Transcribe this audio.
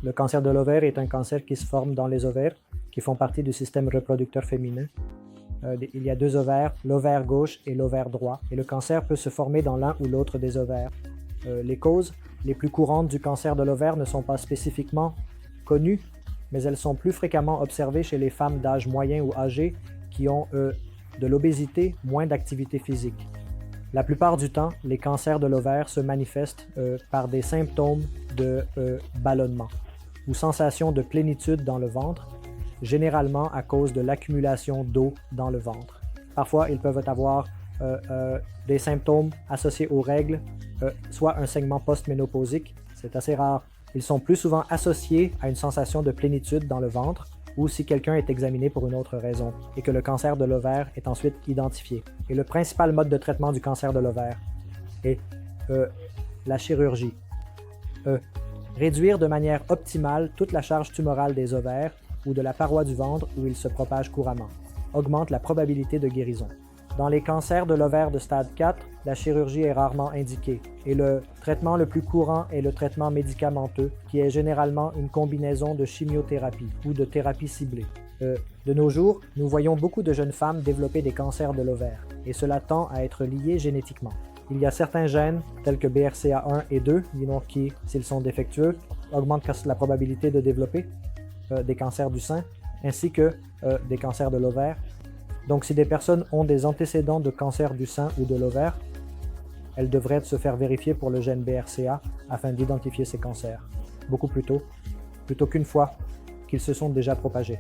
Le cancer de l'ovaire est un cancer qui se forme dans les ovaires, qui font partie du système reproducteur féminin. Il y a deux ovaires, l'ovaire gauche et l'ovaire droit, et le cancer peut se former dans l'un ou l'autre des ovaires. Les causes les plus courantes du cancer de l'ovaire ne sont pas spécifiquement connues, mais elles sont plus fréquemment observées chez les femmes d'âge moyen ou âgé qui ont de l'obésité, moins d'activité physique. La plupart du temps, les cancers de l'ovaire se manifestent par des symptômes de ballonnement ou sensation de plénitude dans le ventre, généralement à cause de l'accumulation d'eau dans le ventre. Parfois, ils peuvent avoir des symptômes associés aux règles, soit un saignement post-ménopausique, c'est assez rare. Ils sont plus souvent associés à une sensation de plénitude dans le ventre, ou si quelqu'un est examiné pour une autre raison, et que le cancer de l'ovaire est ensuite identifié. Et le principal mode de traitement du cancer de l'ovaire est la chirurgie. Réduire de manière optimale toute la charge tumorale des ovaires ou de la paroi du ventre où il se propage couramment. Augmente la probabilité de guérison. Dans les cancers de l'ovaire de stade 4, la chirurgie est rarement indiquée et le traitement le plus courant est le traitement médicamenteux qui est généralement une combinaison de chimiothérapie ou de thérapie ciblée. De nos jours, nous voyons beaucoup de jeunes femmes développer des cancers de l'ovaire et cela tend à être lié génétiquement. Il y a certains gènes tels que BRCA1 et 2 qui, s'ils sont défectueux, augmentent la probabilité de développer des cancers du sein ainsi que des cancers de l'ovaire. Donc, si des personnes ont des antécédents de cancer du sein ou de l'ovaire, elles devraient se faire vérifier pour le gène BRCA afin d'identifier ces cancers, beaucoup plus tôt qu'une fois qu'ils se sont déjà propagés.